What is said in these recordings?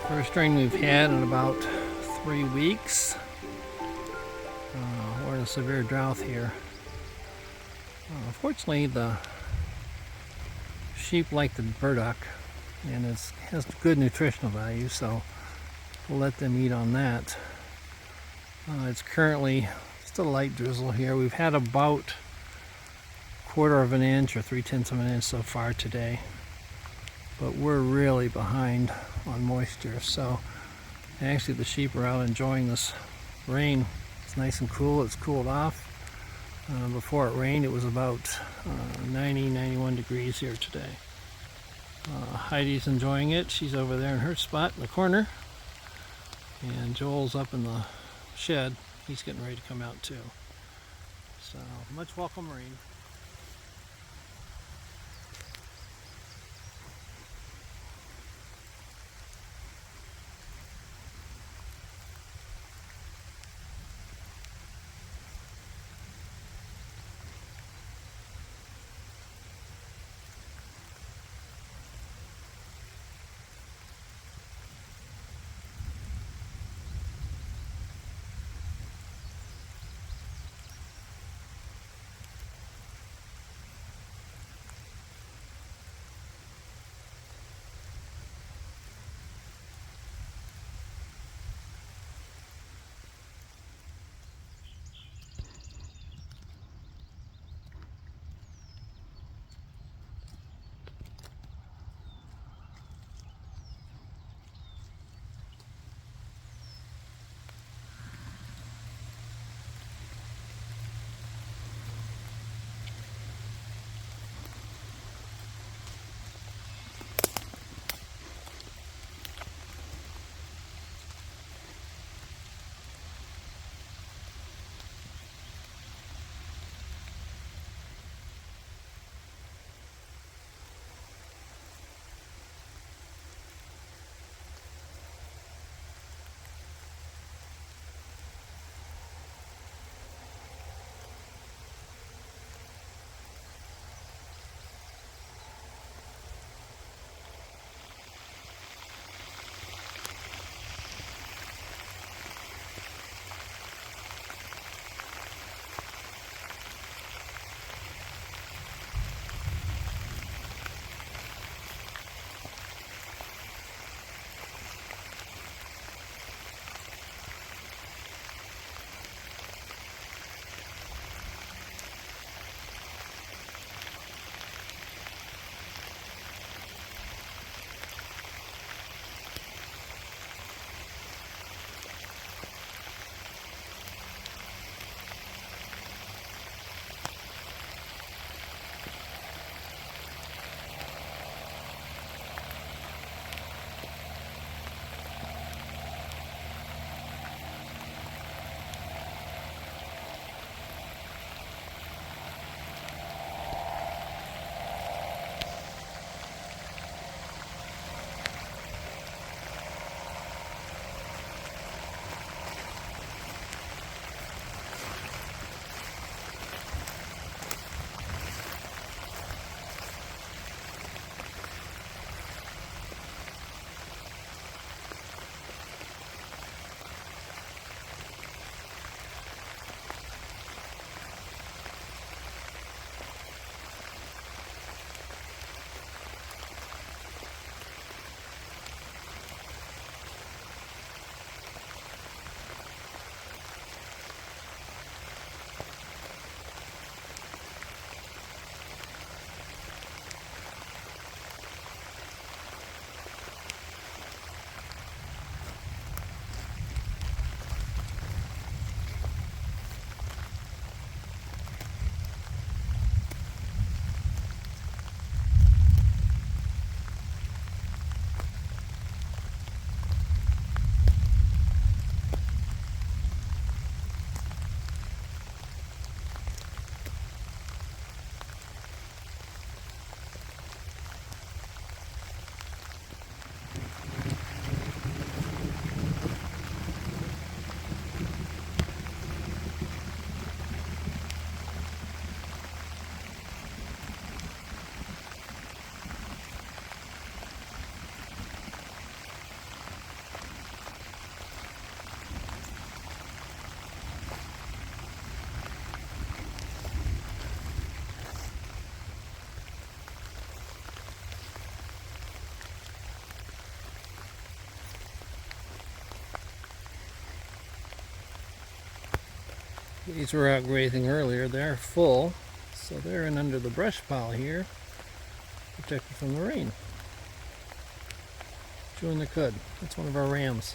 First rain we've had in about 3 weeks. We're in a severe drought here. Fortunately, the sheep like the burdock, and it has good nutritional value, so we'll let them eat on that. It's currently just a light drizzle here. We've had about 1/4 of an inch or 3/10 of an inch so far today, but we're really behind on moisture. So actually the sheep are out enjoying this rain. It's nice and cool. It's cooled off. Before it rained, it was about 91 degrees here today. Heidi's enjoying it. She's over there in her spot in the corner, and Joel's up in the shed. He's getting ready to come out too. So much welcome rain. These were out grazing earlier. They're full, so they're in under the brush pile here, protected from the rain. Chewing the cud. That's one of our rams.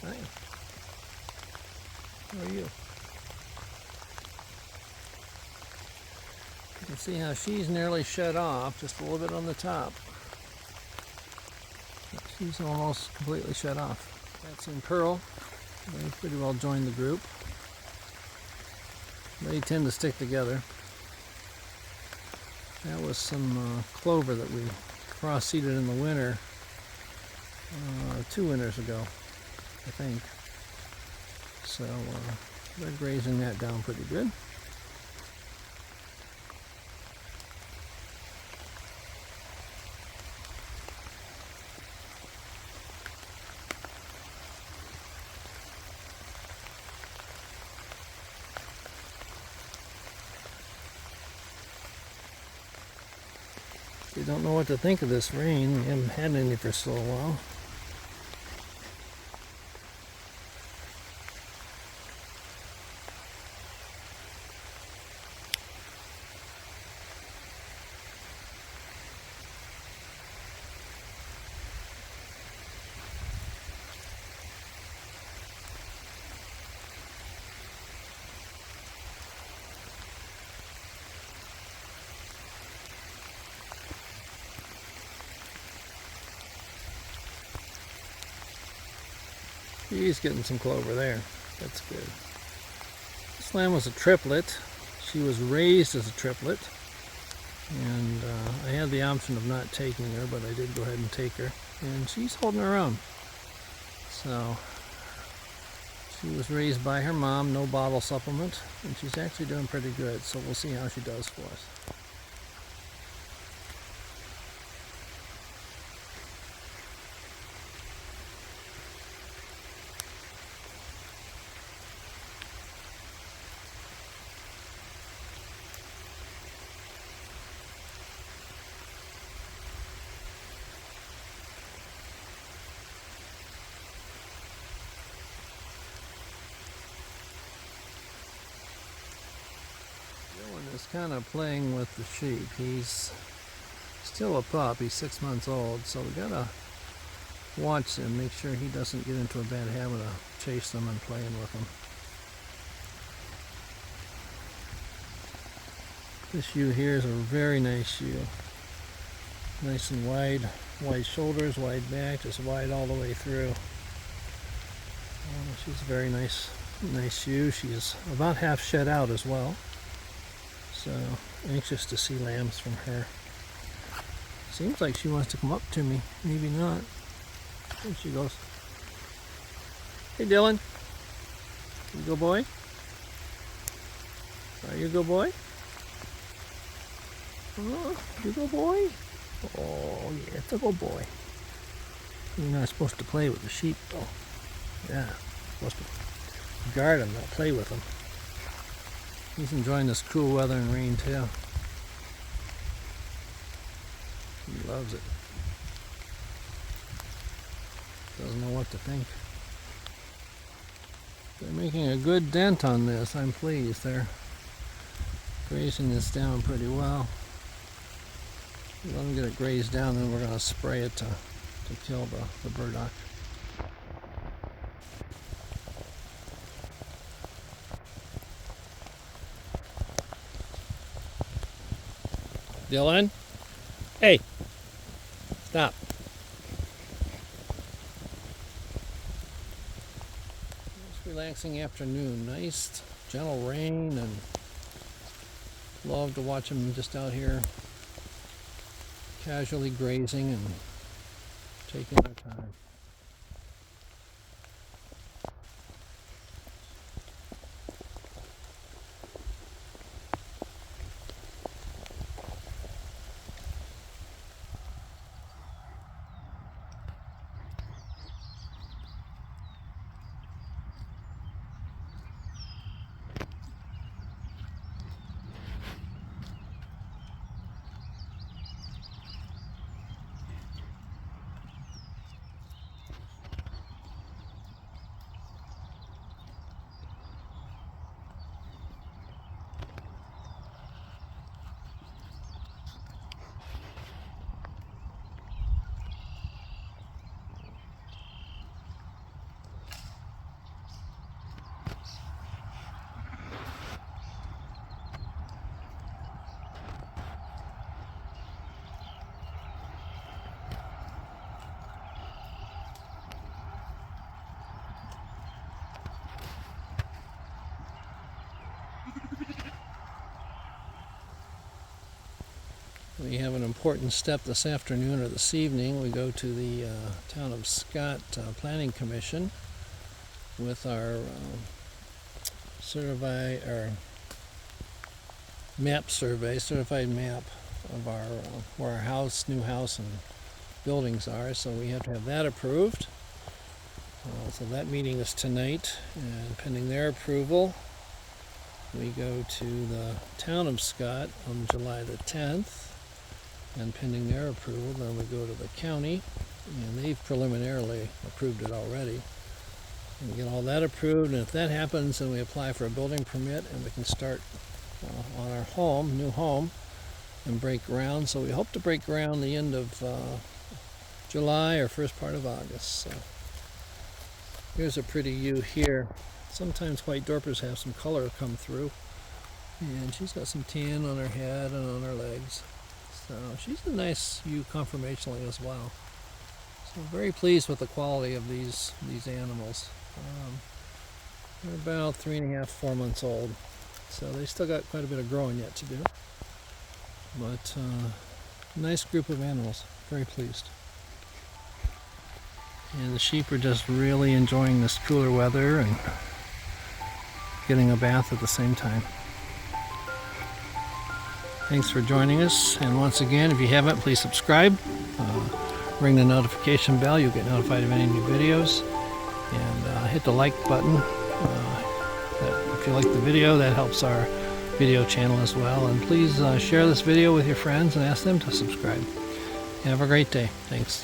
Hi. How are you? You can see how she's nearly shut off, just a little bit on the top. She's almost completely shut off. That's in Pearl. They pretty well joined the group. They tend to stick together. That was some clover that we cross-seeded in the winter, 2 winters ago, I think. So they're grazing that down pretty good. You don't know what to think of this rain. We haven't had any for so long. He's getting some clover there. That's good. This lamb was a triplet. She was raised as a triplet. And I had the option of not taking her, but I did go ahead and take her. And she's holding her own. So she was raised by her mom, no bottle supplement. And she's actually doing pretty good. So we'll see how she does for us. Dillon is kind of playing with the sheep. He's still a pup. He's 6 months old, so we gotta watch him, make sure he doesn't get into a bad habit of chasing them and playing with them. This ewe here is a very nice ewe. Nice and wide shoulders, wide back, just wide all the way through. She's a very nice ewe. She's about half shed out as well. So anxious to see lambs from her. Seems like she wants to come up to me. Maybe not. There she goes. Hey Dillon. You go boy? Are you a good boy? Oh, you go boy? Oh yeah, it's a good boy. You're not supposed to play with the sheep though. Yeah, you're supposed to guard them, not play with them. He's enjoying this cool weather and rain too. He loves it. Doesn't know what to think. They're making a good dent on this. I'm pleased. They're grazing this down pretty well. Let them get it grazed down, then we're going to spray it to kill the burdock. Dillon? Hey! Stop. Nice relaxing afternoon. Nice gentle rain, and love to watch them just out here casually grazing and taking their time. We have an important step this afternoon or this evening. We go to the Town of Scott Planning Commission with our map survey, certified map of our where our house, new house, and buildings are. So we have to have that approved. So that meeting is tonight, and pending their approval, we go to the Town of Scott on July the 10th, and pending their approval, then we go to the county, and they've preliminarily approved it already. And we get all that approved, and if that happens, then we apply for a building permit, and we can start on our home, new home, and break ground. So we hope to break ground the end of July or first part of August. So here's a pretty ewe here. Sometimes white dorpers have some color come through, and she's got some tan on her head and on her legs. So she's a nice ewe conformationally as well. So very pleased with the quality of these animals. They're about 3.5, 4 months old, so they still got quite a bit of growing yet to do. But nice group of animals. Very pleased. And the sheep are just really enjoying this cooler weather and getting a bath at the same time. Thanks for joining us, and once again, if you haven't, please subscribe. Ring the notification bell. You'll get notified of any new videos. And hit the like button. If you like the video, that helps our video channel as well. And please share this video with your friends and ask them to subscribe. Have a great day. Thanks.